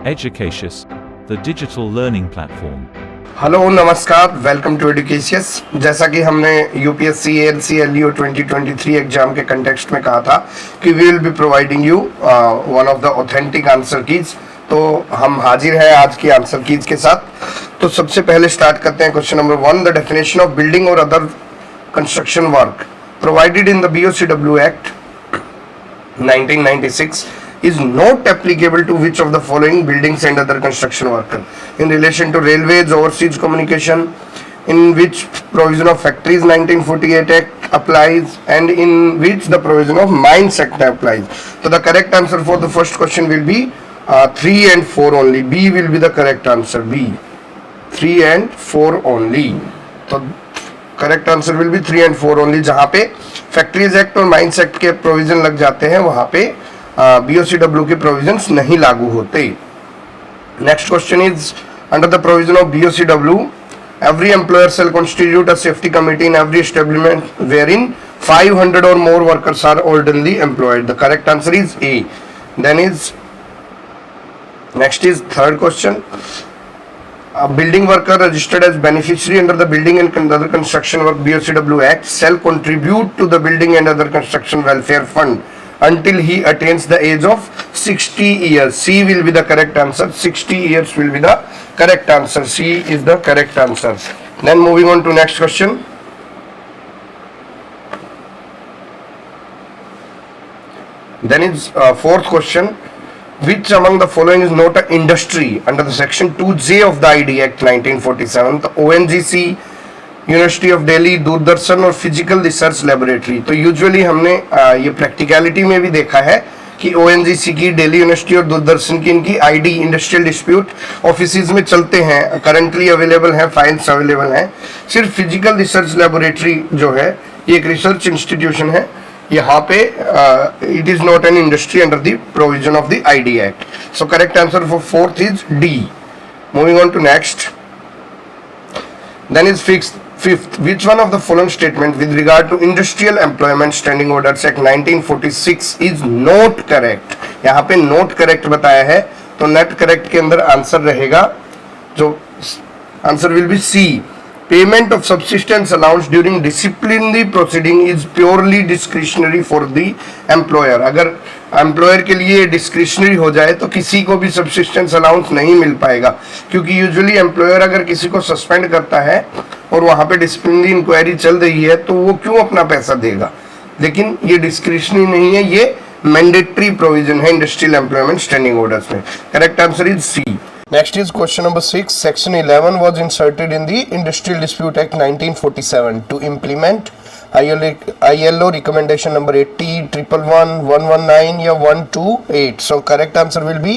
Educatious, the digital learning platform. Hello नमस्कार, welcome to एडुकेशियस। जैसा कि हमने यूपीएससी एएलसी एलईओ 2023 एग्जाम के कंटेक्स्ट में कहा था कि we will be providing you one of the authentic answer keys, तो हम हाजिर हैं आज की आंसर कीज के साथ। तो सबसे पहले स्टार्ट करते हैं question number 1। The definition of building और other construction work provided in the BOCW act 1996 is not applicable to which of the following buildings and other construction worker in relation to railways, overseas communication, in which provision of Factories 1948 Act applies, and in which the provision of Mines Act applies. So the correct answer for the first question will be 3 and 4 only. B will be the correct answer. B, 3 and 4 only. तो correct answer will be 3 and 4 only. जहां पे factories act और mines act के provision लग जाते हैं वहां पे बीओसीडब्ल्यू के प्रोविजंस नहीं लागू होते। Next question is under the provision of BOCW every employer shall constitute a safety committee in every establishment wherein 500 or more workers are orderly employed. The correct answer is A. Then is next is third question. A building worker registered as beneficiary under the Building and Other Construction Work BOCW Act shall contribute to the Building and Other Construction Welfare Fund until he attains the age of 60 years. C will be the correct answer. 60 years will be the correct answer. C is the correct answer. Then moving on to next question. Then is fourth question. Which among the following is not an industry under the section 2J of the ID Act 1947? The ONGC, university of Delhi, Doordarshan और physical research laboratory. तो usually हमने ये practicality में भी देखा है कि ONGC की, दिल्ली यूनिवर्सिटी और दूरदर्शन की इनकी आईडी इंडस्ट्रियल डिस्प्यूट ऑफिसेज में चलते हैं, करंटली अवेलेबल हैं, फाइल्स अवेलेबल हैं। सिर्फ फिजिकल रिसर्च लेबोरेटरी जो है ये एक रिसर्च इंस्टीट्यूशन है, यहाँ पे it is not an industry under the provision of the ID act. So correct answer for fourth is D. Moving on to next. Then is fifth. Which one of the following statement with regard to Industrial Employment Standing Orders Act 1946 is not correct? यहाँ पे not correct बताया है, तो not correct के अंदर answer रहेगा, जो answer will be C. Payment of subsistence allowance during disciplinary proceeding is purely discretionary for the employer. अगर एम्प्लॉयर के लिए डिस्क्रिशनरी हो जाए तो किसी को भी सब्सिस्टेंस अलाउंस नहीं मिल पाएगा, क्योंकि यूजुअली एम्प्लॉयर अगर किसी को सस्पेंड करता है और वहां पे डिसिप्लिनरी इंक्वायरी चल रही है तो वो क्यों अपना पैसा देगा। लेकिन ये डिस्क्रिशनरी नहीं है, ये मैंडेटरी प्रोविजन है इंडस्ट्रियल एम्प्लॉयमेंट स्टैंडिंग ऑर्डर्स में। Correct answer is C. Next is question number 6. Section 11 was inserted in the Industrial Dispute Act 1947 to implement ILO recommendation number 80, 111, 119 या 128. So correct answer will be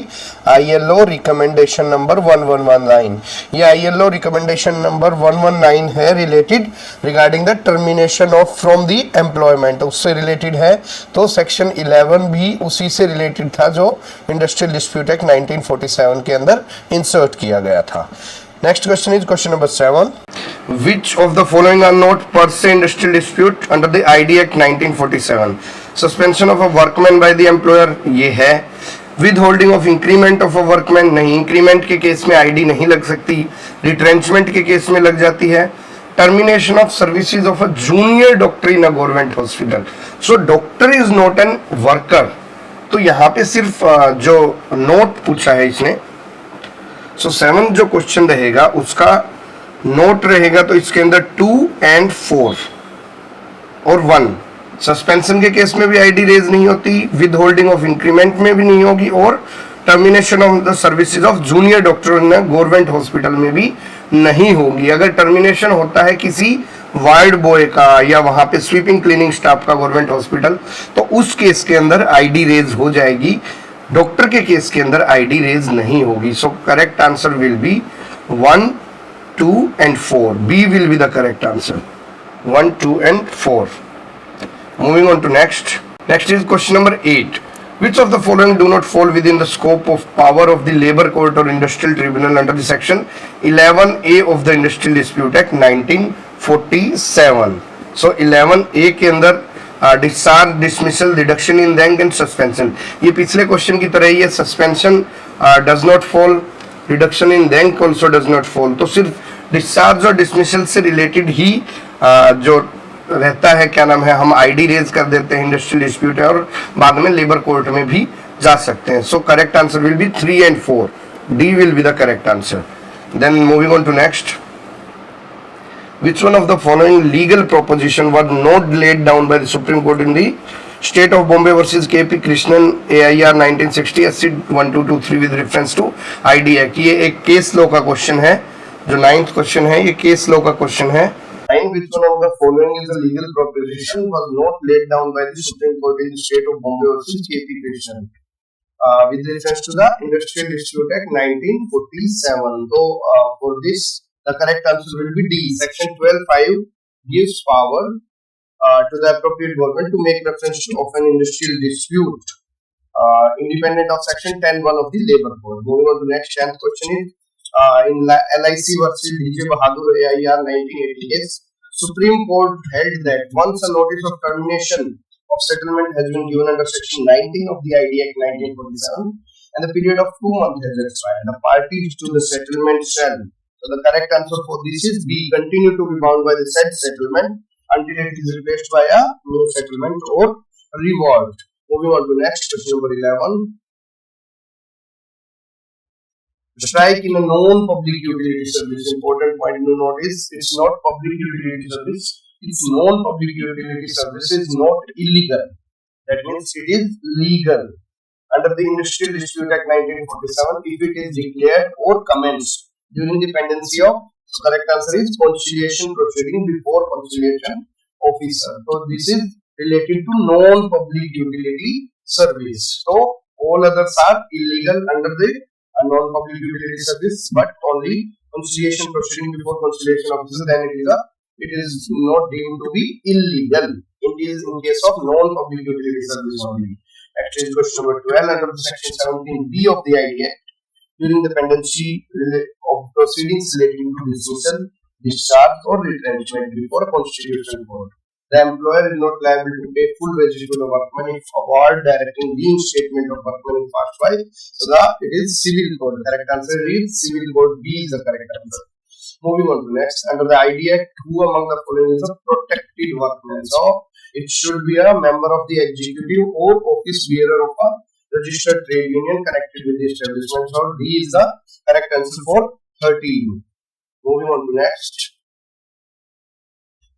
ILO recommendation number 1119. ये ILO recommendation number 119 है related regarding the termination of from the employment, उससे related है। तो section 11 भी उसी से related था जो Industrial Dispute Act 1947 के अंदर insert किया गया था। Next question is question number 7. Which of the following are not per se industrial dispute under the ID Act 1947? Suspension of a workman by the employer, ये है। Withholding of increment of a workman, नहीं, increment के case में ID नहीं लग सकती, retrenchment के case में लग जाती है। Termination of services of a junior doctor in a government hospital. So doctor is not an worker. तो यहाँ पे सिर्फ जो नोट पूछा है इसने, सो 7 जो क्वेश्चन रहेगा उसका नोट रहेगा, तो इसके अंदर 2 and 4 और 1 सस्पेंशन के केस में भी आईडी रेज नहीं होती, विद होल्डिंग ऑफ इंक्रीमेंट में भी नहीं होगी, और termination of the services of junior doctor in government hospital में भी नहीं होगी। अगर टर्मिनेशन होता है किसी वार्ड बॉय का या वहां पे स्वीपिंग क्लीनिंग स्टाफ का गवर्नमेंट हॉस्पिटल, तो उस केस के अंदर आईडी रेज हो जाएगी, डॉक्टर के केस के अंदर आईडी रेज नहीं होगी। सो correct answer will B 1, 2 and 4. B will be the correct answer. 1, 2 and 4. Moving on to next. Next is question number 8. Which of the following do not fall within the scope of power of the Labour Court or Industrial Tribunal under the section 11A of the Industrial Dispute Act 1947? So 11A के अंदर discharge, dismissal, reduction in rank and suspension, ये पिछले question की तरह ही है। Suspension does not fall, reduction in rank also does not fall. तो सिर्फ discharge और डिसमिसल से रिलेटेड ही जो रहता है, क्या नाम है, हम आईडी रेज कर देते हैं, इंडस्ट्रियल डिस्प्यूट है, और बाद में लेबर कोर्ट में भी जा सकते हैं। So correct answer will be 3 and 4, D will be the correct answer. Then moving on to next, which one of the following legal proposition was not laid down by the Supreme Court in the State of Bombay versus KP Krishnan AIR 1960 SC 1223 with reference to ID Act? ये एक case law का question है, जो 9th question है, ये case law का question है। Which one of the following is a legal proposition was not laid down by the Supreme Court in the State of Bombay versus KP Krishnan with reference to the Industrial Dispute Act 1947? So for this, the correct answer will be D. Section 12(5) gives power to the appropriate government to make reference to of an industrial dispute, independent of Section 10(1) of the Labour Code. Moving on to next, 10th question is in LIC versus DJ Bahadur AIR 1980 case, Supreme Court held that once a notice of termination of settlement has been given under Section 19 of the ID Act 1947 and the period of 2 months has expired, the parties to the settlement shall. So the correct answer for this is B. Continue to be bound by the said settlement until it is replaced by a new settlement or reward. Moving on to next, question number 11. Strike in a non-public utility service. Important point to note is it's not public utility service. It's non-public utility service is not illegal. That means it is legal. Under the Industrial Dispute Act 1947, if it is declared or commenced during the pendency of, so correct answer is conciliation proceeding before conciliation officer. So this is related to non-public utility service. So all others are illegal under the non-public utility service, but only conciliation proceeding before conciliation officer, then it is not deemed to be illegal. It is in case of non-public utility service only. Next is question number 12 under Section 17B of the ID Act. During the pendency of proceedings relating to dismissal, discharge or retrenchment before a constitutional court, the employer is not liable to pay full wages to the workman if award directing reinstatement of workman in past by. So it is civil code. Correct answer is civil code. B is the correct answer. Moving on to next, under the ID Act, who among the following is a protected workman? So it should be a member of the executive or office bearer of a registered trade union connected with the establishment. So D is the correct answer for 13. Moving on to next.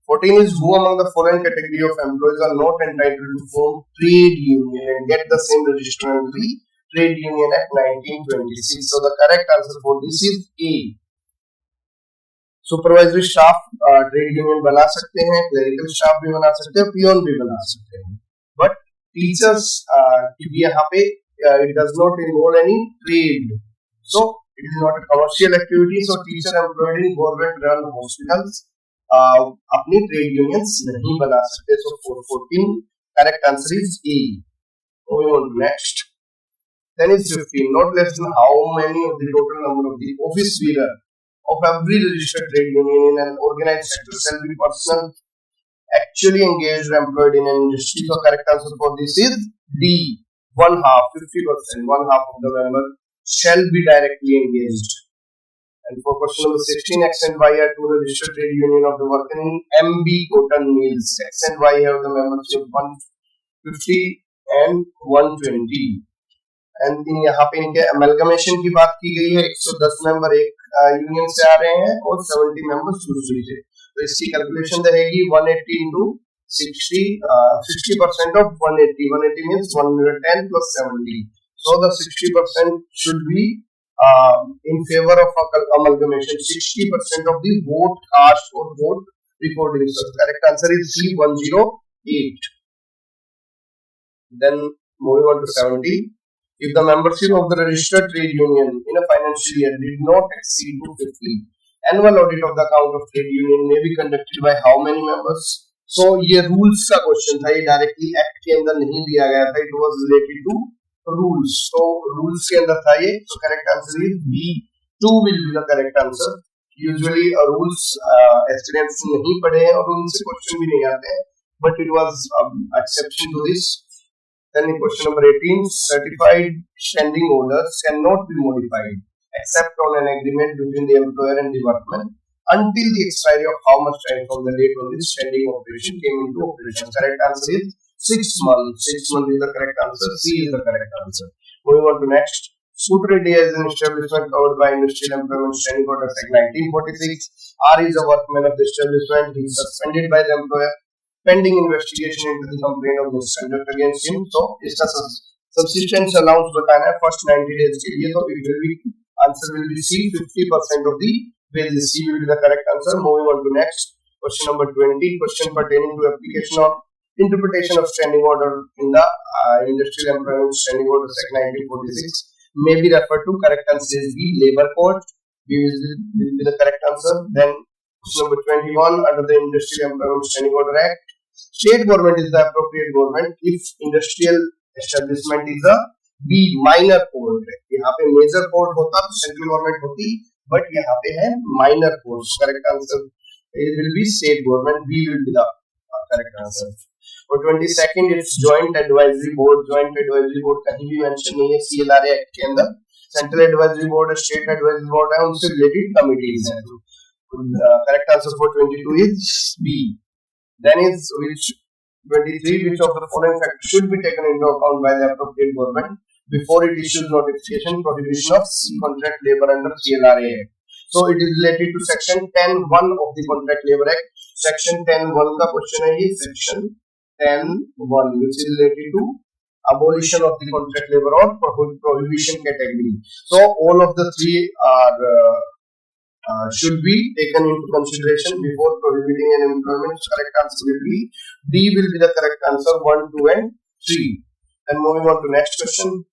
14 is who among the following category of employees are not entitled to form trade union and get the same register under the Trade Union Act 1926. So the correct answer for this is A. Supervisory staff trade union बना सकते हैं, clerical staff भी बना सकते हैं, peon भी बना सकते हैं, बट टीचर्स क्योंकि यहाँ पे it does not involve any trade, so it is not a commercial activity. So teacher employed in government run hospitals अपनी ट्रेड यूनियंस नहीं बना सकते. So 14 correct answer is A. Moving on to next. Then is 15. Not less than how many of the total number of the office bearer of every registered trade union in an organized sector shall be person actually engaged or employed in an industry. So correct answer for this is D. 50%. One half of the member shall be directly engaged. And for question number 16, X and Y are two registered trade union of the worker in MB cotton mills. X and Y have the membership 150 and 120. And यहाँ पे इनके amalgamation की बात की गई है. 110 member एक union से आ रहे हैं और 70 मेंबर्स दूसरी से. तो इसकी कैलकुलेशन रहेगी 180 into 60, 60% of 180. 180 means 110 plus 70. So the 60% should be in favor of amalgamation. 60% of the vote cast or vote recording. So the correct answer is C108. Then moving on to 70. If the membership of the registered trade union in a financial year did not exceed 250, annual audit of the account of trade union may be conducted by how many members? So ये rules का question था, ये directly act के अंदर नहीं दिया गया था. It was related to rules. So rules के अंदर था ये. So correct answer is B. 2 will be the correct answer. Usually rules students नहीं पढ़े हैं और उनसे question भी नहीं आते हैं. But it was exception to this. Then in question number 18, certified standing orders cannot be modified except on an agreement between the employer and the workman until the expiry of how much time from the date on the standing operation came into operation. Correct answer is 6 months. 6 months is the correct answer. C is the correct answer. Moving on to next. Scooter India is an establishment covered by Industrial Employment Standing Order Act 1946. R is a workman of the establishment. He is suspended by the employer pending investigation into the complaint of misconduct against him. So इसका subsistence allowance बताना है first 90 days के लिए, तो it will be answer will be C, 50% of the wages. C will be the correct answer. Moving on to next question number 20, question pertaining to application of interpretation of standing order in the Industrial Employment Standing Order Act 1946 may be referred to. Correct answer is B, Labour Code. B will be the correct answer. Then question number 21, under the Industrial Employment Standing Order Act, state government is the appropriate government if industrial establishment is a B, minor code है. यहाँ पे major code होता तो central government होती, but यहाँ पे है minor code. Correct answer it will be state government. B will be the correct answer. और 22nd it's joint advisory board. Joint advisory board कहीं भी mention नहीं है CLRA Act के अंदर. Central advisory board, state advisory board है, उनसे related committees हैं. Correct answer for 22 is B. Then is which 23, which of the following factors should be taken into account by the appropriate government before it issues notification prohibition of contract labor under CLRA Act. So it is related to section 10(1) of the Contract Labor Act. Section 10(1) का question है ये, section 10(1) which is related to abolition of the contract labor or prohibition category. So all of the three are should be taken into consideration before prohibiting an employment. Correct answer will be D will be the correct answer. 1, 2 and 3. And moving on to next question.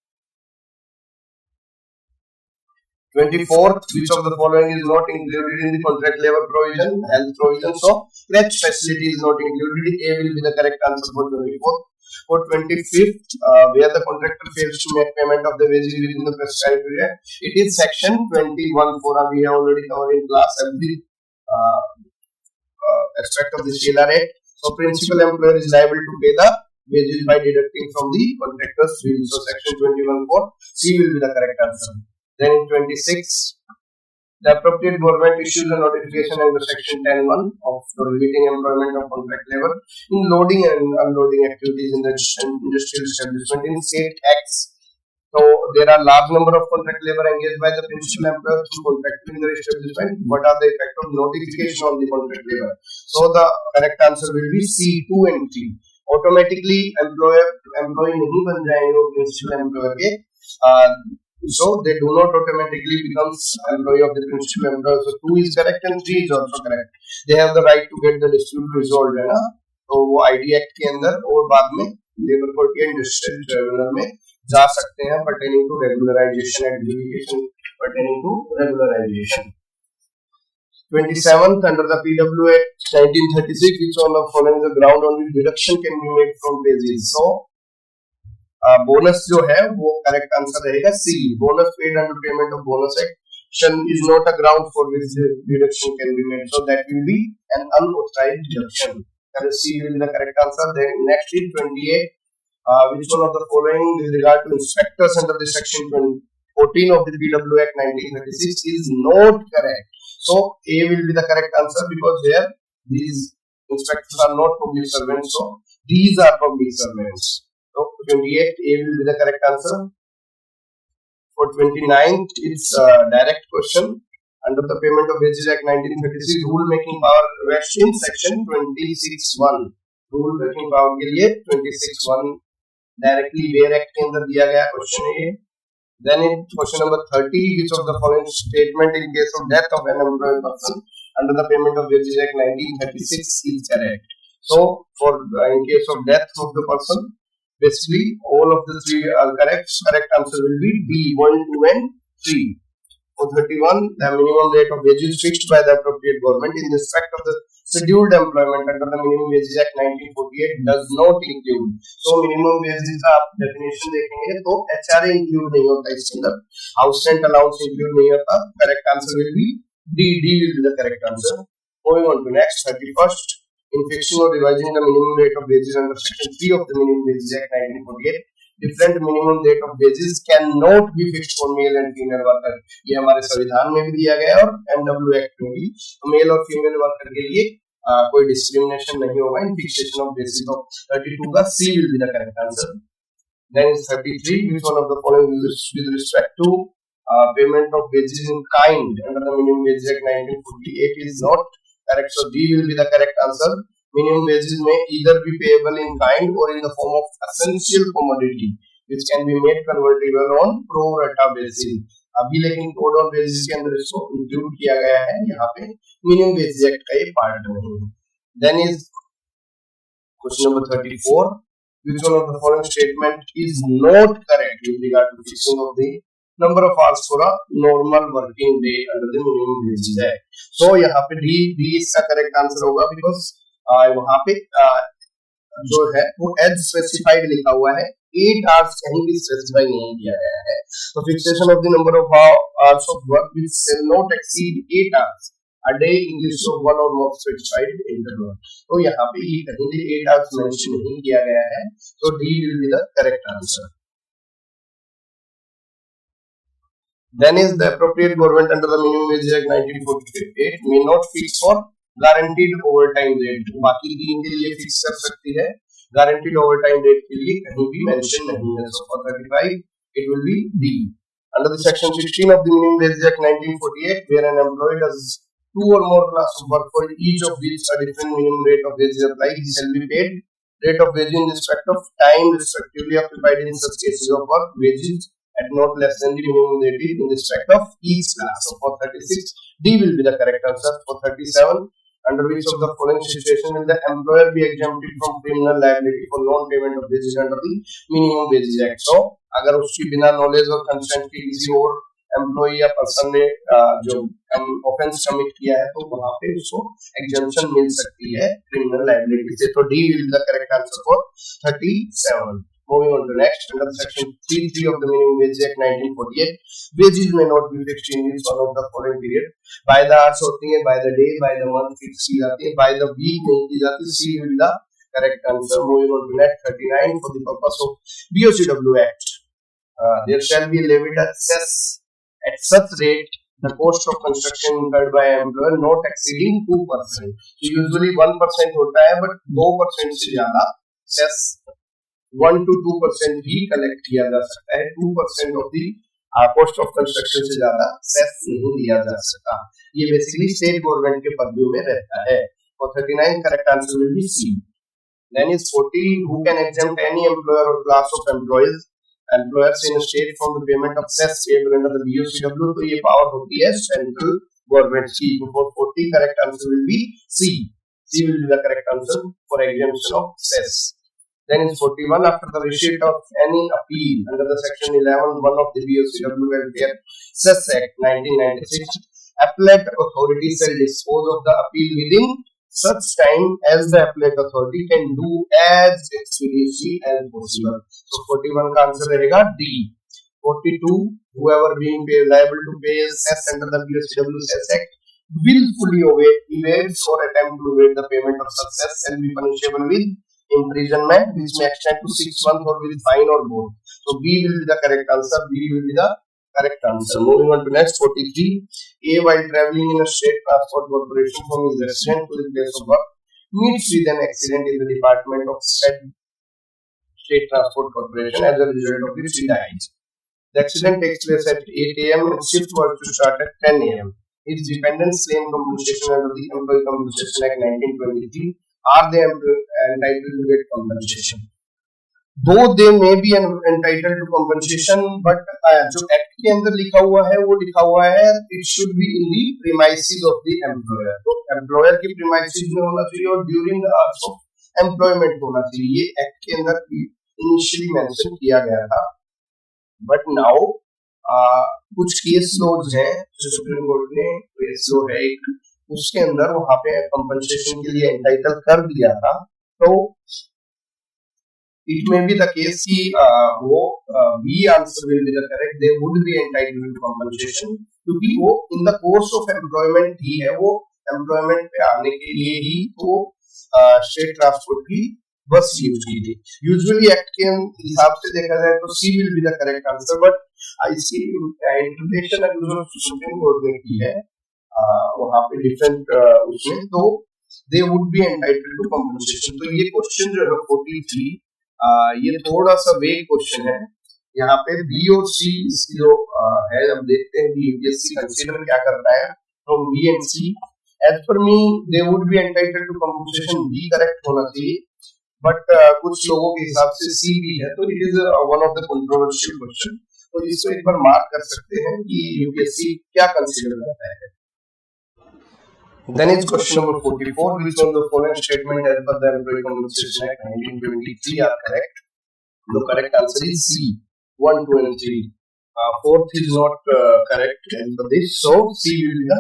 24th, which of the following is not included in the contract labor provision? Health provision. So crèche facility is not included. A will be the correct answer for 24th. For 25th, where the contractor fails to make payment of the wages within the prescribed period, it is section 21. For we have already covered in class every aspect of the CLRA. So principal employer is liable to pay the wages by deducting from the contractor's bill. So section 21 for C will be the correct answer. Then in 26, the appropriate government issues a notification under section 10(1) of prohibiting employment of contract labor in loading and unloading activities in the industrial establishment in state acts. So there are large number of contract labor engaged by the principal employer through contracting in the establishment. What are the effect of notification on the contract labor? So the correct answer will be C, 2 and 3. Automatically employee नहीं बन जाएंगे वो principal employer के. So they do not automatically becomes employee of the principal employer. So 2 is correct and 3 is also correct. They have the right to get the dispute resolved है ना. तो वो ID Act के अंदर और बाद में लेबर कोड के इंडस्ट्रियल ट्रिब्यूनल में जा सकते हैं pertaining to regularization and adjudication pertaining to regularization. 27th, under the PW Act 1936, which on the following the ground on which deduction can be made from wages. So bonus जो है वो correct answer रहेगा C. Bonus paid under payment of bonus action is not a ground for which deduction can be made. So that will be an unauthorised deduction. C will be the correct answer. Then next is 28, which one of the following with regard to inspectors under the section 14 of the PW Act 1936 is not correct. So A will be the correct answer because here these inspectors are not public servants. So these are public servants. So 28, A will be the correct answer. For 29th, it's a direct question. Under the Payment of Wages Act 1936, rule making power rests in section 26(1). Rule making power के लिए 26(1) directly where act के अंदर दिया गया question है. Then in question number 30, which of the following statement in case of death of an employed person under the Payment of Wages Act 1936 is correct? So for in case of death of the person, basically all of the three are correct. Correct answer will be D, 1, 2 and 3. For 31, the minimum rate of wages fixed by the appropriate government in respect of the scheduled employment under the Minimum Wages Act 1948 does not include. So minimum wages का आप definition देखेंगे तो HRA include नहीं होता इसके अंदर, house rent allowance include नहीं होता. Correct answer will be D. D will be the correct answer. Moving on to next 31st. in fixing or revising the minimum rate of wages under Section 3 of the Minimum Wages Act 1948, different minimum rate of wages cannot be fixed for male and female worker. ये हमारे संविधान में भी दिया गया है और MW Act में भी मेल और फीमेल वर्कर के लिए कोई डिस्क्रिमिनेशन नहीं होगा इन फिक्सेशन ऑफ बेसिस ऑफ 32 का C will be the correct answer. Then is 33, which one of the following with respect to payment of wages in kind under the Minimum Wages Act 1948 is not correct. So D will be the correct answer. Minimum wages may either be payable in kind or in the form of essential commodity, which can be made convertible on pro rata basis. अभी लेकिन code of wages के अंदर इसको include किया गया है, यहाँ पे मिनिमम वेजेस एक्ट का ये पार्ट नहीं है. Then is question number 34. Which one of the following statement is not correct with regard to fixing of the number of hours for a normal working day under the minimum wages act? So यहाँ पे D इसका correct answer होगा because वहाँ पे जो है वो as specified लिखा हुआ है, 8 आवर्स कहीं भी स्पेसिफाई नहीं किया गया है. तो fixation of the number of hours of work which shall not exceed 8 hours a day in use of one or more specified interval. तो यहाँ पे ये कहीं भी 8 hours मेंशन नहीं किया गया है, so D will be the correct answer. Then is the appropriate government under the Minimum Wages Act 1948 may not fix for guaranteed overtime rate. बाकी तीन के लिए फिक्स कर सकती है, guaranteed overtime rate के लिए कहीं भी मेंशन नहीं है. So for 35 it will be D. Under the section 16 of the Minimum Wages Act 1948, where an employee does two or more class of work for each of which a different minimum rate of wages applies, he shall be paid rate of wages in respect of time respectively occupied in such cases of work, wages at not less than the minimum rate in respect of each class. So for 36, D will be the correct answer. For 37, under which of the following situation will the employer be exempted from criminal liability for non-payment of wages under the Minimum Wages Act? So अगर उसकी बिना knowledge और consent के किसी और employee या person ने जो ऑफेंस कमिट किया है तो वहां पे उसको एग्जेम्पशन मिल सकती है क्रिमिनल लायबिलिटी से. तो D will be the correct answer for 37. Moving on to next, under section 3(3) of the Minimum Wage Act 1948, wages may not be fixed in this one of the following period. By the hours होती है, by the day, by the month fixed की जाती है, by the week नहीं की जाती. C will be the correct answer. Moving on to next 39, for the purpose of BOCW Act, there shall be levied a cess at such rate the cost of construction incurred by employer not exceeding 2%. So usually 1% होता है, but 2% से ज्यादा cess 1 to 2% he collect किया जा सकता है. 2% of the cost of construction से ज्यादा सेस नहीं दिया जा सकता. ये बेसिकली स्टेट गवर्नमेंट के पदों में रहता है. और 39 correct answer will be C. Then is 40, who can exempt any employer or class of employers in a state from the payment of cess payable under the BOCW. तो ये power होती है सेंट्रल गवर्नमेंट की. For 40 correct answer will be C. C will be the correct answer for exemption of cess. Then in 41, after the receipt of any appeal under the section 11(1) of the BOCW Welfare Cess Act 1996, appellate authority shall dispose of the appeal within such time as the appellate authority can do as expeditiously as possible. So 41 का answer रहेगा D. 42, whoever being liable to pay cess under the BOCW Cess Act willfully evades or attempt to evade the payment of such cess shall be punishable with imprisonment which may extend to 6 months or with fine or both. So B will be the correct answer. B will be the correct answer. Moving on to next 43. A, while traveling in a state transport corporation from his residence to the place of work, meets with an accident in the department of said state transport corporation, as a result of which he dies. The accident takes place at 8 a.m. and shift was to start at 10 a.m. His dependents claim compensation under the Employee Compensation Act 1923. Are they entitled to get compensation? Though they may be entitled to compensation, but जो act के अंदर लिखा हुआ है वो लिखा हुआ है it should be in the premises of the employer. तो employer की premises में होना चाहिए और during the hours of employment होना चाहिए. ये एक्ट के अंदर initially mention किया गया था, but now कुछ केस लॉज हैं जो सुप्रीम कोर्ट ने केस लॉ है एक, उसके अंदर वहां पे कंपनसेशन के लिए एंटाइटल कर दिया था. तो it may be the case की वो B answer will be the correct. They would be entitled to compensation क्योंकि वो in the course of employment ही है, वो एम्प्लॉयमेंट पे आने के लिए ही तो स्टेट ट्रांसपोर्ट की बस यूज की थी। यूजुअली एक्ट के हिसाब से देखा जाए तो C will be the correct answer, but I see interpretation जो सुप्रीम कोर्ट ने की है वहां पे डिफरेंट उसमें, तो they would be entitled to compensation. तो ये क्वेश्चन जो है 43 ये थोड़ा सा वेग क्वेश्चन है। यहाँ पे बी और सी इसकी जो है, अब देखते हैं कि यूपीएससी कंसीडर क्या करता है from B and C. As per me they would be entitled to compensation, B correct होना चाहिए, बट कुछ लोगों के हिसाब से सी भी है, तो it is one of the controversial question. तो इसको एक बार मार्क कर सकते हैं कि यूपीएससी क्या कंसीडर करता है। Then is question number 44. Which of the following statement as per the Employee Compensation Act 1923 are correct? The correct answer is C. 1, 2 and 3. Fourth is not correct as per this, so C will be the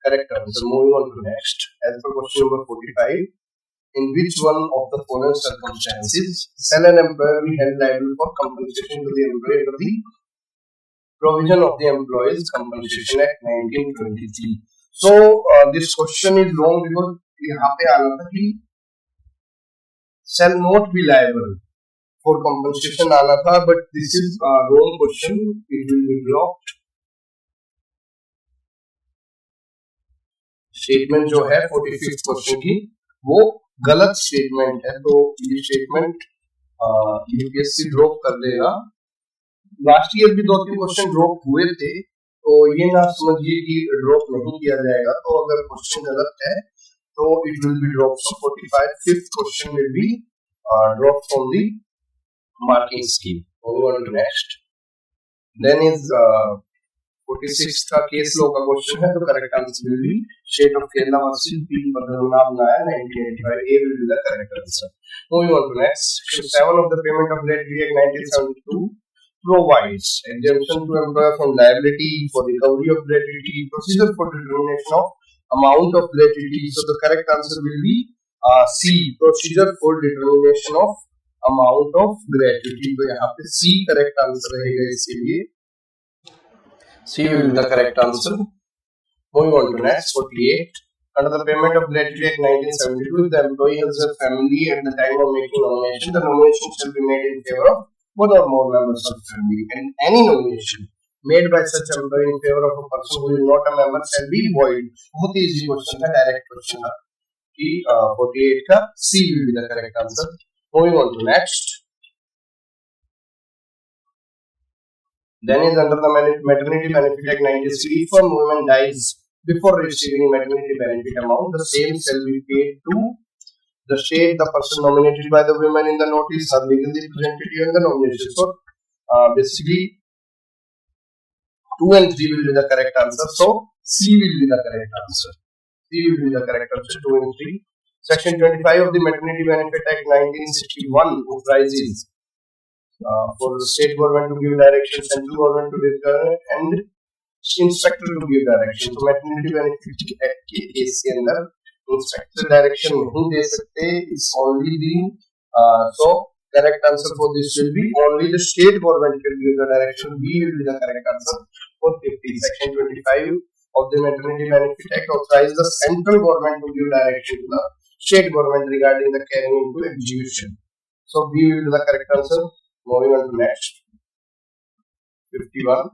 correct answer. Moving on to next. As per question number 45. In which one of the following circumstances shall an employer be held liable for compensation to the employee under the provision of the Employees Compensation Act 1923? So this question is wrong because यहाँ पे आना था कि shall not be liable for compensation आना था, but this is wrong question. It will be blocked. Statement जो है 45th question की वो गलत स्टेटमेंट है, तो ये स्टेटमेंट यूपीएससी ड्रॉप कर देगा। लास्ट ईयर भी 2-3 क्वेश्चन ड्रॉप हुए थे, तो ये ना समझिए कि ड्रॉप नहीं किया जाएगा। तो अगर क्वेश्चन गलत है तो it will be drop. So 45 fifth question will be drop from the marking scheme. Moving on to next. Then is 46 का केस लॉ का क्वेश्चन है, तो correct answer will be state of Kerala versus P Padmanabha Nair 1985। A will be the correct answer. Moving on to next. Section 7 of the Payment of Gratuity Act 1972 provides exemption to employer from liability for recovery of gratuity, procedure for determination of amount of gratuity. So the correct answer will be C, procedure for determination of amount of gratuity. तो यहाँ पे C correct answer रहेगा इसके लिए। C will be the correct answer. Moving on to next 48. Under the Payment of Gratuity Act 1972, if the employee has a family at the time of making nomination, the nomination shall be made in favor of one or more members of the family, and any nomination made by such employee in favor of a person who is not a member shall be void. बहुत ही easy question है, direct question है कि 48 का C will be the correct answer. Moving on to next. Then is under the Maternity Benefit Act 1960, if a woman dies before receiving maternity benefit amount, the same shall be paid to the state, the person nominated by the women in the notice, or legal representative in the nomination. So basically 2 and 3 will be the correct answer. So C will be the correct answer. C will be the correct answer. 2 and 3. Section 25 of the Maternity Benefit Act 1961 authorizes for the state government to give direction, central government to give and inspector to give direction. So Maternity Benefit Act के case के अंदर inspector direction नहीं दे सकते, is only the so correct answer for this will be only the state government can give the direction. B will be the correct answer for 50। Section 25 of the Maternity Benefit Act authorizes the central government to give direction to the state government regarding the carrying into execution. So B will be the correct answer. Moving on to next 51.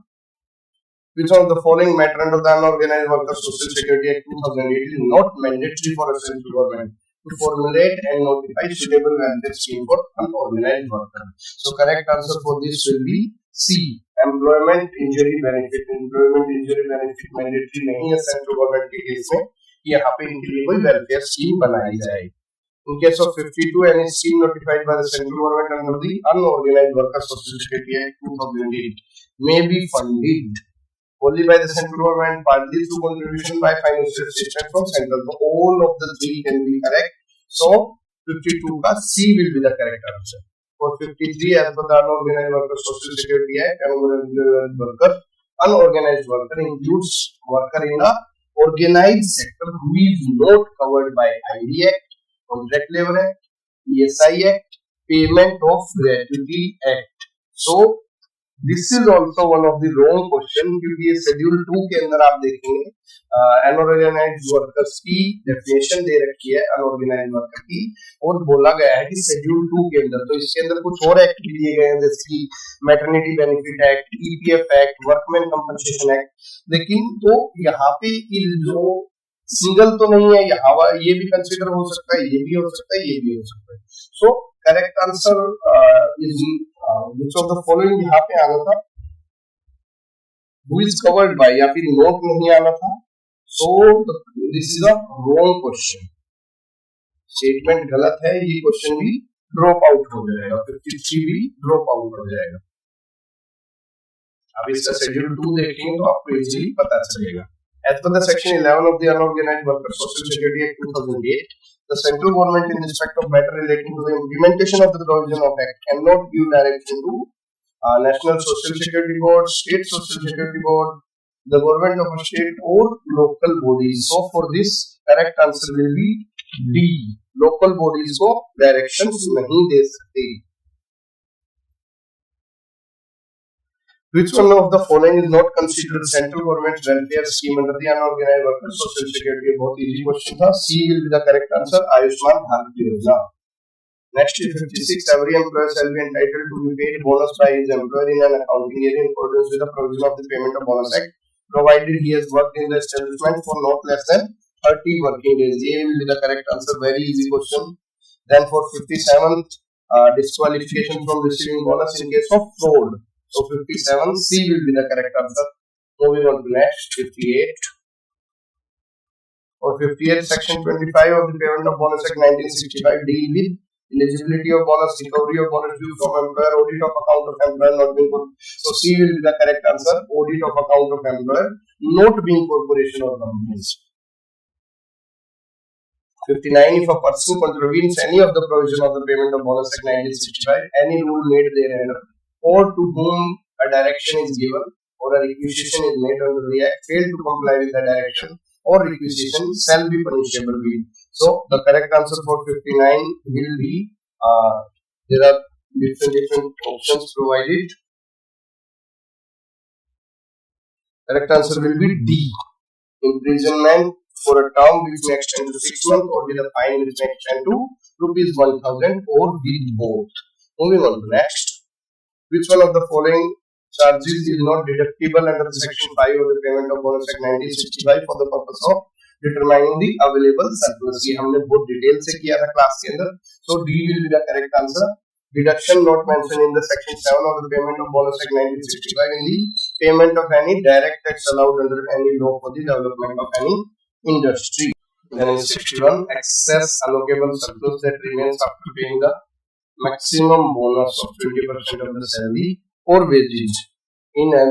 Which of the following matter under the Unorganized Workers Social Security Act 2008 is not mandatory for a central government to formulate and notify suitable welfare scheme for unorganized workers? So correct answer for this will be C, employment injury benefit. Employment injury benefit mandatory नहीं है central government के case में, यहाँ पे इनके लिए कोई welfare scheme बनाई जाएगी। In case of 52, any scheme notified by the central government under the Unorganized Workers Social Security Act 2008 may be funded only by the central government, partly through contribution by financial assistance from central. So all of the three can be correct. So 52 का C will be the correct answer. For 53, as per the Unorganized Workers Social Security Act, unorganized worker includes worker in the organized sector who is not covered by ID Act, Contract Labor Act, ESI Act, Payment of Gratuity Act. So this is also one of the wrong question, क्योंकि ये schedule 2 के अंदर आप देखेंगे unorganised workers की definition दे रखी है unorganised worker की, और बोला गया है कि शेड्यूल 2 के अंदर, तो इसके अंदर कुछ और एक्ट भी दिए गए हैं, जैसे कि maternity benefit act, EPF act, workman compensation act. लेकिन तो यहाँ पे जो सिंगल तो नहीं है, यहाँ ये भी कंसिडर हो सकता है, ये भी हो सकता है, ये भी हो सकता है। सो correct answer is which of the following यहाँ पे आना था, who is covered by, या फिर नोट नहीं आना था। So this is a wrong question, statement गलत है, ये क्वेश्चन भी ड्रॉप आउट हो जाएगा, 53 भी ड्रॉप आउट हो जाएगा। अब इसका शेड्यूल 2 देखेंगे तो आपको इजीली पता चलेगा। As per the section 11 of the Unorganized Workers Social Security Act 2008, the central government in respect of matter relating to the implementation of the provision of Act cannot give direction to National Social Security Board, State Social Security Board, the government of a state or local bodies. So for this, correct answer will be D. Local bodies को directions नहीं दे सकते। Which one of the following is not considered central government's welfare scheme under the Unorganized Workers Social Security? बहुत easy question था। C will be the correct answer. Ayushman Bharat योजना। Next is 56. Every employer shall be entitled to be paid bonus by his employer in an accounting year in accordance with the provision of the Payment of Bonus Act, provided he has worked in the establishment for not less than 30 working days. A will be the correct answer. Very easy question. Then for 57th, disqualification from receiving bonus in case of fraud. So 57, C will be the correct answer. Moving on to next, 58. For 58, section 25 of the Payment of Bonus Act 1965 deal with eligibility of bonus, recovery of bonus due from employer, audit of account of employer not being corporation. So C will be the correct answer. Audit of account of employer not being corporation or companies. 59. If a person contravenes any of the provision of the Payment of Bonus Act 1965, any rule made therein, or to whom a direction is given or a requisition is made under the Act, fail to comply with the direction or requisition shall be punishable with. So the correct answer for 59 will be, there are different options provided. Correct answer will be D. Imprisonment for a term which may extend to 6 months, or with a fine which may extend to ₹1,000, or with both. Moving on to next. Which one of the following charges is not deductible under section 5 of the Payment of Bonus Act 1965 for the purpose of determining the available surplus? ये हमने बहुत detail से किया था class के अंदर। So D will be the correct answer. Deduction not mentioned in the section 7 of the Payment of Bonus Act 1965 in the payment of any direct tax allowed under any law for the development of any industry. Then in 61, excess allocable surplus that remains after paying the maximum bonus of 20% of the salary or wages in an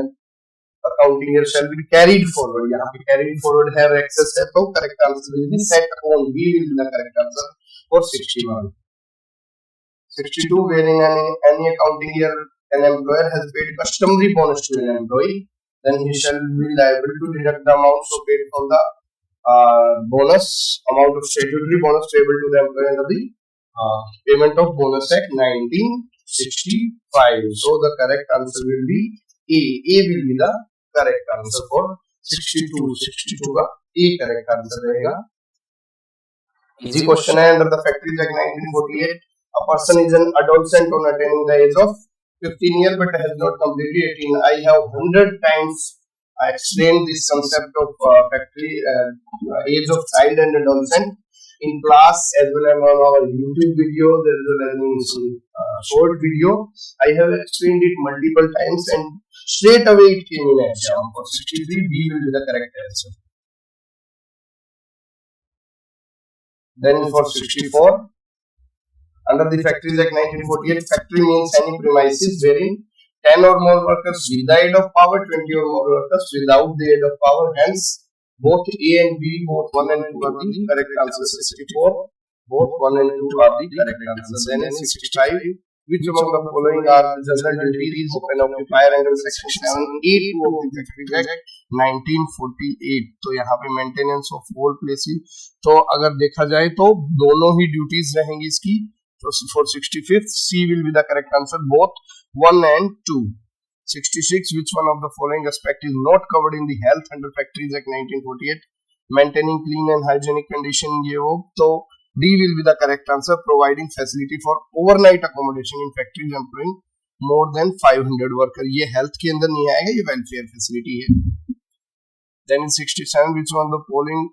accounting year shall be carried forward. यहाँ पे carried forward है, excess है, तो correct answer will be set on. B will be the correct answer for 61. 62, wherein any accounting year an employer has paid customary bonus to an employee, then he shall be liable to deduct the amount so paid from the bonus amount of statutory bonus payable to the employer under the Payment of Bonus Act 1965. So the correct answer will be A. A will be the correct answer for 62. 62 का A correct answer रहेगा। Easy question है। Under the Factories Act 1948, a person is an adolescent on attaining the age of 15 years but has not completed 18. I have 100 times explained this concept of factory age of child and adolescent in class as well as on our YouTube video, as well as in some short video. I have explained it multiple times and straight away it came in exam. For 63, B will be the correct answer. Then for 64, under the Factories Act 1948, factory means any premises wherein 10 or more workers with the aid of power, 20 or more workers without the aid of power. Hence, both A and B, both 1 and 2 are the correct answers. 64, both 1 and 2 are the correct answers. Then in 65, which among the following are the general duties of an occupier under section 7A2 of the Factories Act 1948? तो यहाँ पे maintenance of all places, तो अगर देखा जाए तो दोनों ही duties रहेंगी इसकी। तो for 65th, C will be the correct answer, both 1 and 2. 66. Which one of the following aspect is not covered in the health under Factories Act 1948? Maintaining clean and hygienic condition, ये हो तो D will be the correct answer. Providing facility for overnight accommodation in factories employing more than 500 worker. ये health के अंदर नहीं आएगा, ये welfare facility है. Then in 67, which one of the following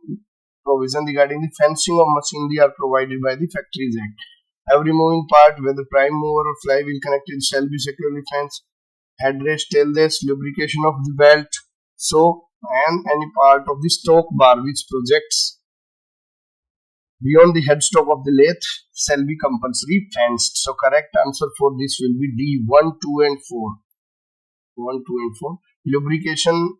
provision regarding the fencing of machinery are provided by the Factories Act? Every moving part, whether prime mover or flywheel connected, shall be securely fenced. Headrest, tailrest, lubrication of the belt, so and any part of the stock bar which projects beyond the headstock of the lathe shall be compulsory fenced. So correct answer for this will be D, 1, 2 and 4. 1, 2 and 4. Lubrication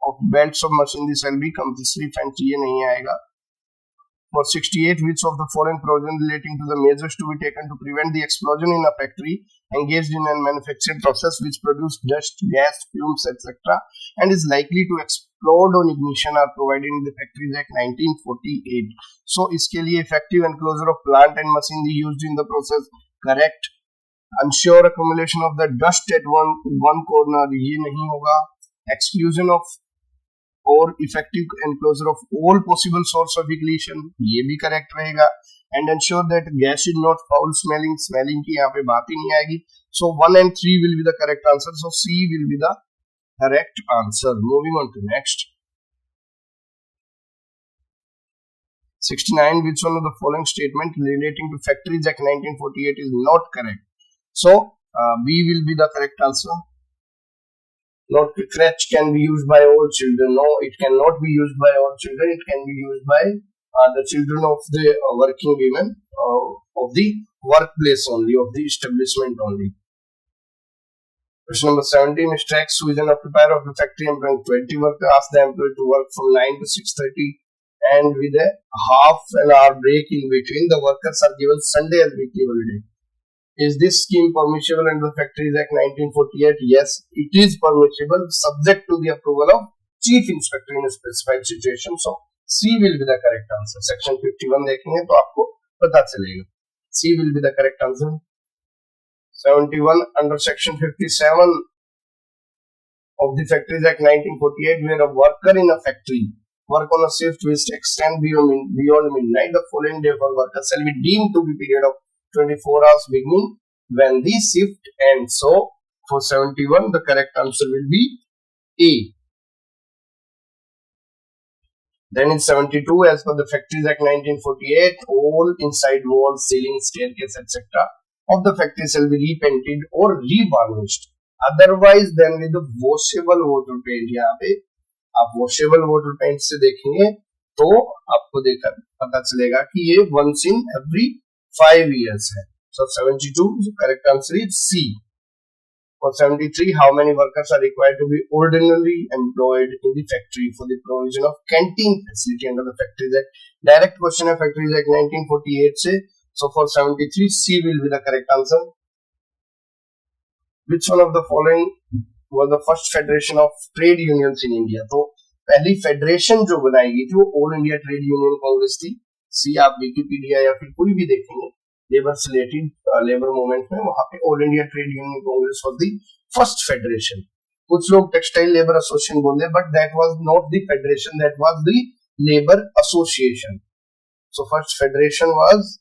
of belts of machinery shall be compulsory fenced. ये नहीं आएगा. For 68, which of the following provisions relating to the measures to be taken to prevent the explosion in a factory engaged in a manufacturing process which produce dust, gas, fumes, etc. and is likely to explode on ignition are provided in the Factories Act 1948. So इसके लिए effective enclosure of plant and machinery used in the process, correct. Ensure accumulation of the dust at one corner, ये नहीं होगा. Exclusion of और effective enclosure of all possible source of ignition, ये भी करेक्ट रहेगा. And ensure that gas is not foul smelling, smelling की यहाँ पे बात ही नहीं आएगी. So 1 and 3 will be the correct answer. So C will be the correct answer. Moving on to next. 69. Which one of the following statement relating to Factories Act 1948 is not correct? So B will be the correct answer. Not crutch can be used by all children. No, it cannot be used by all children. It can be used by the children of the working women of the workplace only, of the establishment only. Question number 17. Strikes who is an occupier of the factory employing 20 workers, ask the employee to work from 9 to 6:30 and with a half an hour break in between. The workers are given Sunday as weekly holiday. Is this scheme permissible under the Factories Act 1948? Yes, it is permissible, subject to the approval of Chief Inspector in a specified situation. So C will be the correct answer. Section 51 देखेंगे तो आपको पता चलेगा. C will be the correct answer. 71. Under Section 57 of the Factories Act 1948, where a worker in a factory work on a shift which extend beyond midnight, the following day for worker shall be deemed to be period of 24 hours beginning when the shift ends. So for 71 the correct answer will be A. Then in 72, as per the Factories Act 1948, all inside walls, ceilings, staircase etc. of the factory shall be repainted or revarnished otherwise than with the washable water paint. यहाँ पे आप washable water paint से देखेंगे तो आपको पता चलेगा कि ये once in every 5 years है. So 72, the correct answer is C. For 73, how many workers are required to be ordinarily employed in the factory for the provision of canteen facility under the Factories Act? Direct question है Factories Act 1948 से. So for 73, C will be the correct answer. Which one of the following was the first federation of trade unions in India? तो पहली federation जो बनाई गई थी वो all India trade union Congress थी. सी आप विकिपीडिया या फिर कोई भी देखेंगे लेबर से रिलेटेड लेबर मूवमेंट में, वहां पे all India trade union Congress was the first federation. कुछ लोग टेक्सटाइल लेबर एसोसिएशन बोलते हैं, but that was not the federation, that was the labour association. So first federation was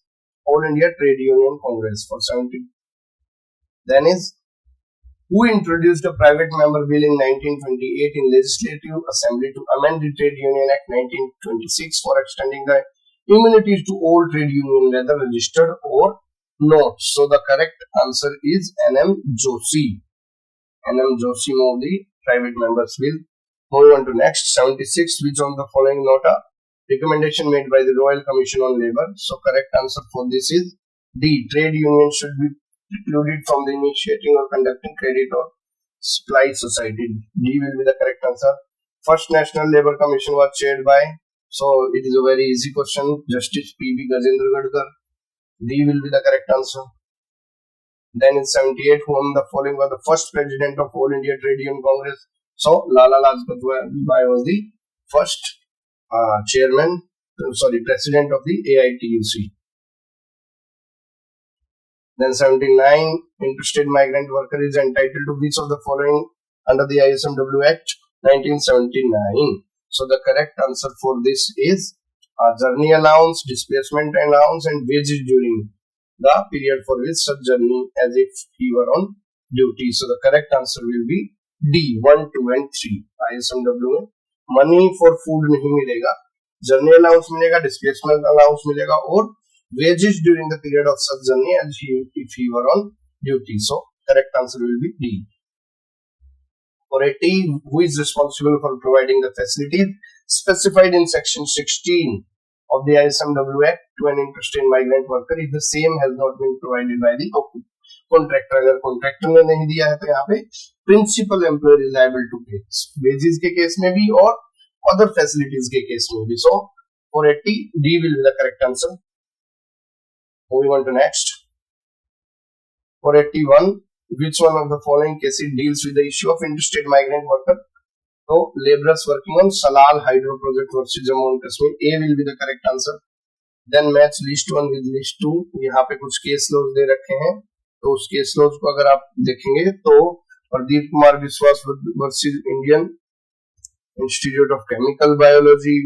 all India trade union Congress for 70. Then is who introduced a private member bill in 1928 in Legislative Assembly to amend the Trade Union Act 1926 for extending the immunities to all trade union whether registered or not. So the correct answer is N.M. Joshi. N.M. Joshi moved the private members bill. Moving on to next. 76. Which of the following not a recommendation made by the Royal Commission on Labour? So correct answer for this is D. Trade unions should be precluded from the initiating or conducting credit or supply society. D will be the correct answer. First National Labour Commission was chaired by, so it is a very easy question, Justice P.B. Gajendra Gadkar. D will be the correct answer. Then in 78, whom the following was the first president of All India Trade Union Congress? So Lala Lajpat Rai was the first president of the AITUC. Then 79, interstate migrant worker is entitled to which of the following under the ISMW Act 1979? So the correct answer for this is journey allowance, displacement allowance, and wages during the period for which such journey as if he were on duty. So the correct answer will be D, 1, 2 and 3. ISMW में money for food नहीं मिलेगा, journey allowance मिलेगा, displacement allowance मिलेगा और wages during the period of such journey as if he were on duty. So correct answer will be D. For 80, who is responsible for providing the facilities specified in section 16 of the ISMW Act to an interstate migrant worker if the same has not been provided by the contractor? अगर contractor ने नहीं दिया है तो यहाँ पे principal employer is liable to pay wages के case में भी और other facilities के केस में भी. So for 80, D will be the correct answer. Moving on to next. For 81, which one of the following cases deals with the issue of interstate migrant worker? So laborers working on Salal Hydro Project versus Jammu and Kashmir. A will be the correct answer. Then match list 1 with list 2. यहाँ पे कुछ case laws दे रखे हैं, तो उस case laws को अगर आप देखेंगे तो Pradeep Kumar Biswas versus Indian Institute of Chemical Biology.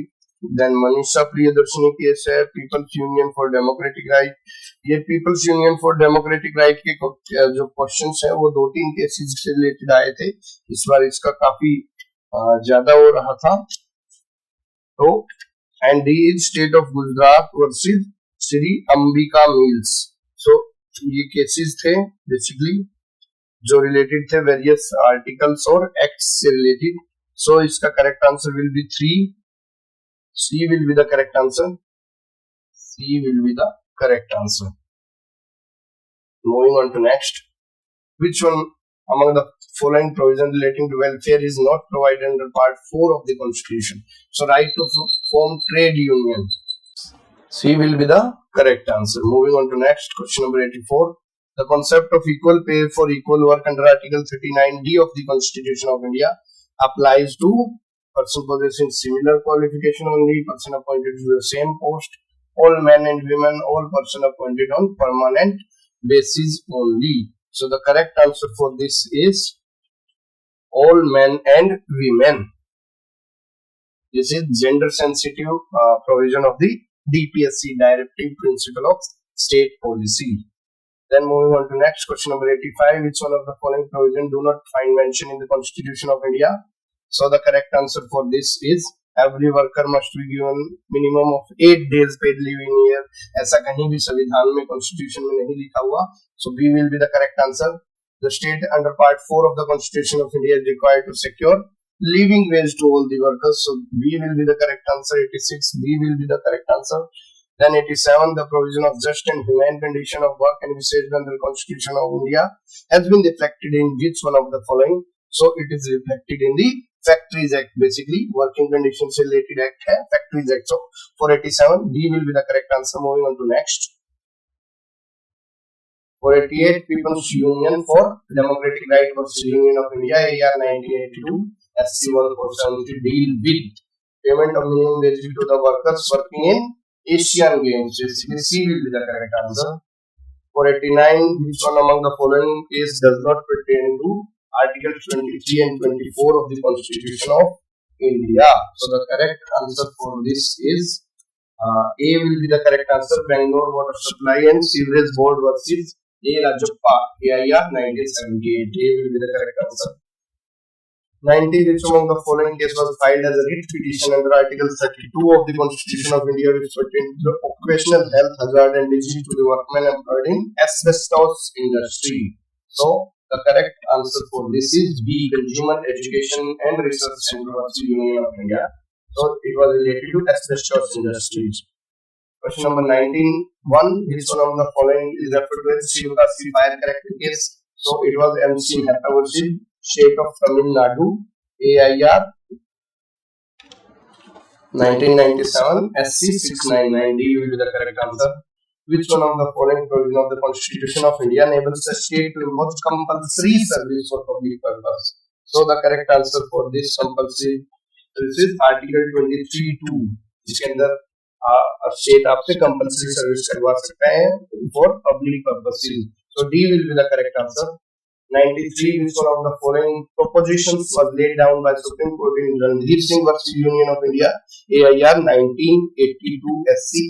Then Manisha Priyadarshini case है, People's Union for Democratic Right. ये People's Union for Democratic Right के जो क्वेश्चंस हैं वो 2-3 केसेस से रिलेटेड आए थे. इस बार इसका काफी ज्यादा हो रहा था. तो and D is State of Gujarat versus Shri Ambika Mills. So ये केसेस थे बेसिकली जो रिलेटेड थे वेरियस आर्टिकल्स और एक्ट्स से रिलेटेड. सो इसका correct answer will be 3. C will be the correct answer. C will be the correct answer. Moving on to next. Which one among the following provisions relating to welfare is not provided under Part 4 of the Constitution? So right to form trade union. C will be the correct answer. Moving on to next. Question number 84. The concept of equal pay for equal work under Article 39D of the Constitution of India applies to person possessing similar qualification only, person appointed to the same post, all men and women, all person appointed on permanent basis only. So the correct answer for this is all men and women. This is gender sensitive provision of the DPSC, Directive Principle of State Policy. Then moving on to next, question number 85. Which one of the following provision do not find mention in the Constitution of India? So the correct answer for this is every worker must be given minimum of 8 days paid leave in a year. ऐसा कहीं भी संविधान में constitution में नहीं लिखा हुआ. So B will be the correct answer. The state under Part 4 of the Constitution of India is required to secure living wage to all the workers. So B will be the correct answer. 86, B will be the correct answer. Then 87, the provision of just and humane condition of work and usage under the Constitution of India has been reflected in which one of the following? So it is reflected in the Factories Act. Basically working conditions से related act है Factories Act. So for 87, D will be the correct answer. Moving on to next. For 88, People's Union for Democratic Right versus Union of India, AR 1982, SC 1470 deal with payment of minimum wage to the workers working in Asian Games. Basically C will be the correct answer. For 89, which one among the following case does not pertain to Article 23 and 24 of the Constitution of India? So the correct answer for this is A will be the correct answer. Bangalore Water Supply and Sewerage Board versus A. Rajappa, AIR 1978. A will be the correct answer. 90. Which among the following case was filed as a writ petition under Article 32 of the Constitution of India which pertain to the occupational health hazard and disease to the workmen employed in asbestos industry? So the correct answer for this is B. Consumer Education and Research Center of the Union of India. So it was related to asbestos industries. Question number 19. Which one of the following is referred to as Shivakasi fire corrective case? So it was MC Mehta versus State of Tamil Nadu, AIR 1997, SC 699. D will be the correct answer. Which one of the following provision of the Constitution of India enables the state to impose compulsory service for public purpose? So the correct answer for this compulsory service is Article 23(2), जिसके अंदर state आपसे compulsory service करवा सकता है for public purposes. So D will be the correct answer. 93, which one of the following propositions was laid down by Supreme Court in Ranveer Singh versus Union of India, AIR 1982 SC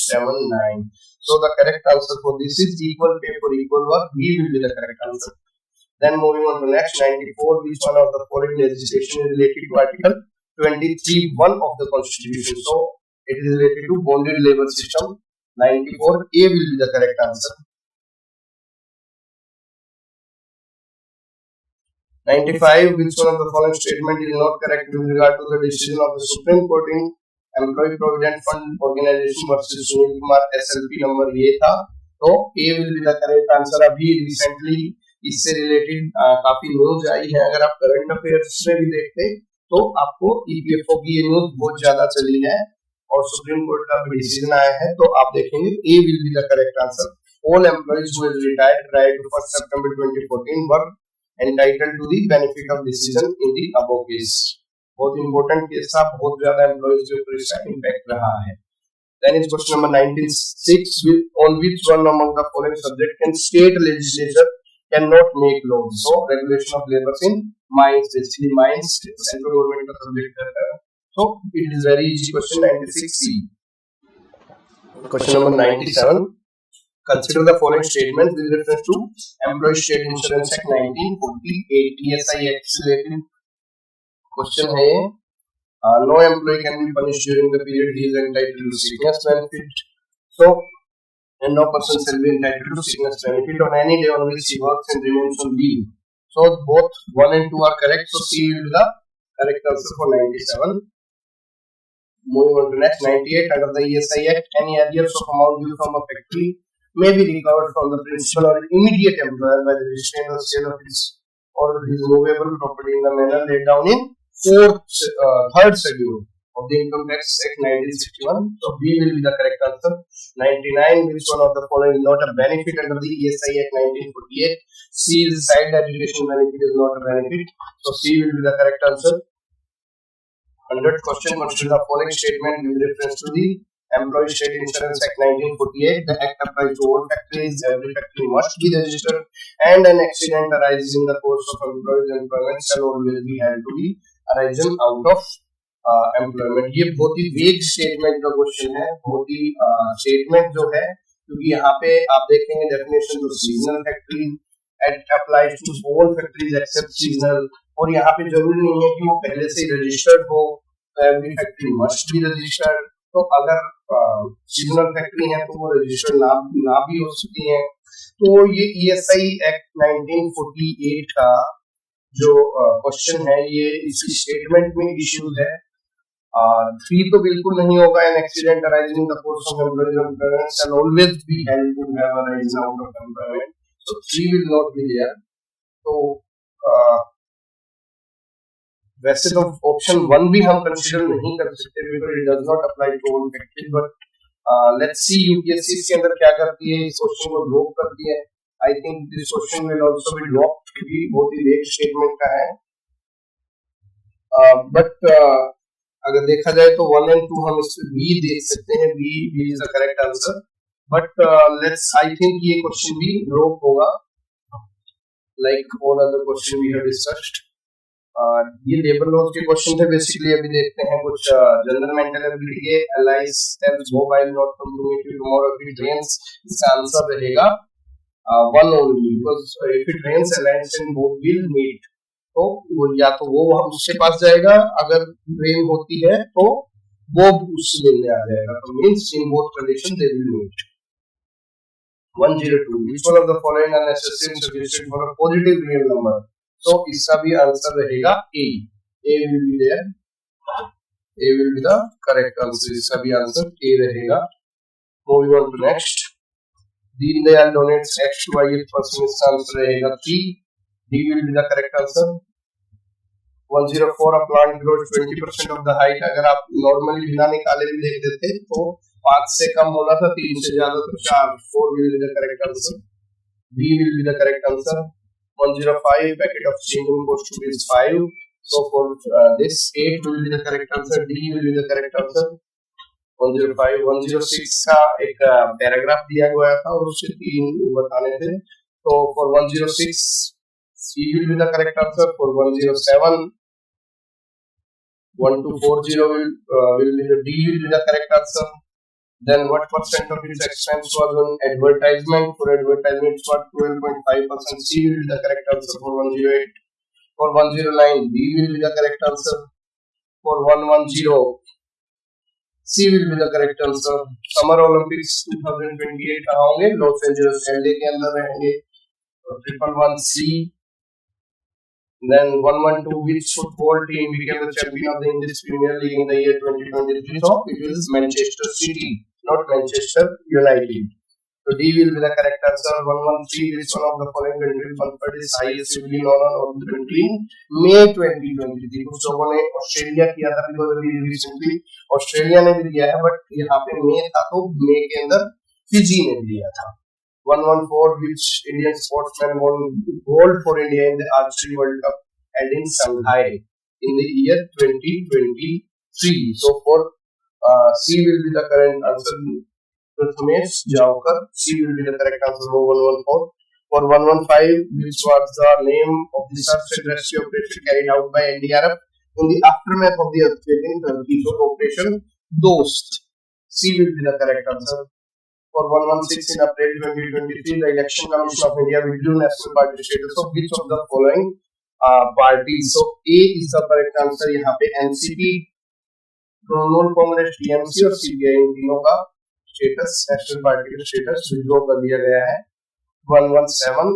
879. So the correct answer for this is equal pay for equal work. B will be the correct answer. Then moving on to next, 94, which one of the following legislation is related to Article 23(1) of the Constitution? So it is related to bonded labor system. 94, A will be the correct answer. 95, which one of the following statement is not correct with regard to the decision of the Supreme Court in Employee Provident Fund Organization versus Sunil Kumar SLP number ये था. तो A will be the correct answer. अभी recently इससे related काफी news आई है. अगर आप current affairs में भी देखते तो आपको EPFO की ये न्यूज बहुत ज्यादा चली है और सुप्रीम कोर्ट का भी डिसीजन आया है. तो आप देखेंगे A will be the correct answer. All employees who have retired prior to 1st September 2014 were entitled to the benefit of decision in the above case. बहुत इंपॉर्टेंट केस था, बहुत ज्यादा एम्प्लॉइज के ऊपर इसका इम्पैक्ट रहा है. Then is question number 96, on which one among the following subject can state legislature cannot make laws? So regulation of labor in mines, basically mines central government का subject है. So it is very easy question. 96C. Question number 97. Consider the following statement with reference to Employee State Insurance Act 1948 ESI Act related question है. No employee can be punished during the period he is entitled to sickness benefit. So, and no person shall be entitled to sickness benefit on any day on which he works and remains on leave. So, both 1 and 2 are correct. So, C will be the correct answer for 97. Moving on to next, 98. Under the ESI Act, any arrears of amount due from a factory may be recovered from the principal or immediate employer by the restraint or sale of his or his movable property in the manner laid down in third schedule of the Income Tax Act 1961. So B will be the correct answer. 99. Which one of the following is not a benefit under the ESI Act 1948? C is child education benefit is not a benefit. So C will be the correct answer. 100th question. Consider the following statement with reference to the Employee State Insurance Act 1948. The Act applies to all factories. Every factory must be registered, and an accident arises in the course of employee's employment shall always be held to be arising out of employment. ये बहुत ही वेग statement का question है, बहुत ही statement जो है, क्योंकि यहाँ पे आप देखेंगे डेफिनेशन तो seasonal factory it applies to all factories except seasonal, और यहाँ पे जरूरी नहीं है कि वो पहले से रजिस्टर्ड हो. Every factory must be registered. तो अगर सीजनल फैक्ट्री है तो वो रजिस्टर्ड ना भी हो सकती है. तो ये ESI एक्ट 1948 का जो क्वेश्चन है ये इसकी स्टेटमेंट में इश्यूज है. 3 तो बिल्कुल नहीं होगा. An accident arising in the course of employment shall always be held to have arisen out of employment. So 3 will not be there. तो वैसे तो ऑप्शन 1 भी हम कंसीडर नहीं कर सकते because it does not apply to all factories. But let's see UPSC इसके अंदर क्या करती है, इस क्वेश्चन को ड्रॉप करती है. I think this question will also be dropped क्योंकि बहुत ही वेग स्टेटमेंट का है. बट अगर देखा जाए तो 1 and 2 हम इसमें बी देख सकते हैं. B is the correct answer. But let's I think ये क्वेश्चन भी ड्रॉप होगा like all other question we have discussed. ये लेबर लॉज के क्वेश्चन थे बेसिकली. अभी देखते हैं कुछ जनरल मेंटल एबिलिटी के. Alice tells mobile not come to meet you tomorrow if it rains. इसका आंसर रहेगा 1 only because if it rains Alice and both will meet. तो या तो वो हम उसके पास जाएगा, अगर रेन होती है तो वो उससे मिलने आ जाएगा. तो means in both condition they will meet. 102. which one of the following are necessary suggested for a positive real number? तो इसका भी आंसर रहेगा A. A will be there. A will be the correct answer. इसका भी answer A रहेगा. Moving on to next. Deen Dayal donates X to Y person. इसका answer रहेगा C. D will be the correct answer. 104. A plant grows 20% of the height. अगर आप normally बिना निकाले भी देख देते तो 5 से कम होना था, 3 से ज्यादा तो 4. 4 will be the correct answer. B will be the correct answer. 105. Packet of chewing goes to is 5. So for this 8 will be the correct answer. D will be the correct answer. 105. 106 का एक paragraph दिया गया था और उसके 3 बताने थे. So for 106, C will be the correct answer. For 107, 1240 will be the D will be the correct answer. Then what percent of its expense was on advertisement? For advertisement, it's what 12.5%. C will be the correct answer for 108. For 109, B will be the correct answer. For 110, C will be the correct answer. Summer Olympics 2028 कहाँ होंगे? Los Angeles LA के अंदर रहेंगे. 111 C. Then 112, which football team became the champion of the English Premier League in the year 2023? So it is Manchester City, not Manchester United. So D will be the correct answer. 113, which one of the following countries conferred its highest civilian honor of the country in May 2023? कुछ लोगों ने Australia किया था recently, Australia ने भी दिया है, but यहाँ पे मे था तो मे के अंदर फिजी ने दिया था. 114, which Indian sportsman won gold for India in the Archery World Cup held in Shanghai in the year 2023? So for C will be the correct answer. Prathamesh Javkar, C will be the correct answer for 114. For 115, which was the name of the search and rescue operation carried out by NDRF in the aftermath of the earthquake in Turkey? So Operation Dost. C will be the correct answer. For 116, in April 2023, the Election Commission of India withdrew national party status of which of the following parties? So A is the correct answer. यहाँ पे NCP, Trinamool Congress, TMC और CPI इन तीनों का status, national party का status withdraw कर दिया गया है. 117,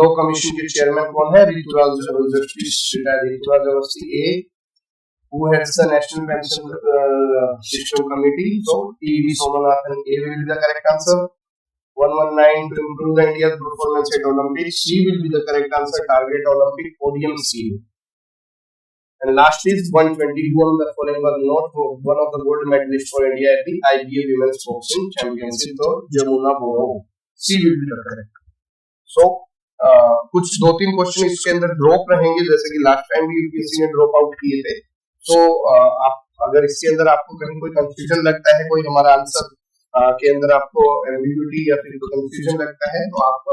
लॉ कमीशन के चेयरमैन कौन है? Rituraj Awasthi. A, who heads the National Pension System Committee? So T.V. Somanathan. A will be the correct answer. 119, to improve the India's performance at Olympics. C will be the correct answer. Target Olympic podium C. And last is 120, who on the following was not one of the gold medalists for India at the IBA Women's Boxing Championship? So Jamuna Boho. C will be the correct. So कुछ 2-3 question इसके अंदर drop रहेंगे, जैसे कि last time भी UPSC ने drop out किए थे. तो आप अगर इसके अंदर आपको कहीं कोई कंफ्यूजन लगता है, कोई हमारा आंसर के अंदर आपको एम्बिग्यूटी या फिर कोई कंफ्यूजन लगता है, तो आप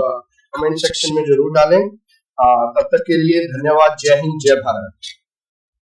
कमेंट सेक्शन में जरूर डालें. तब तक के लिए धन्यवाद. जय हिंद, जय भारत.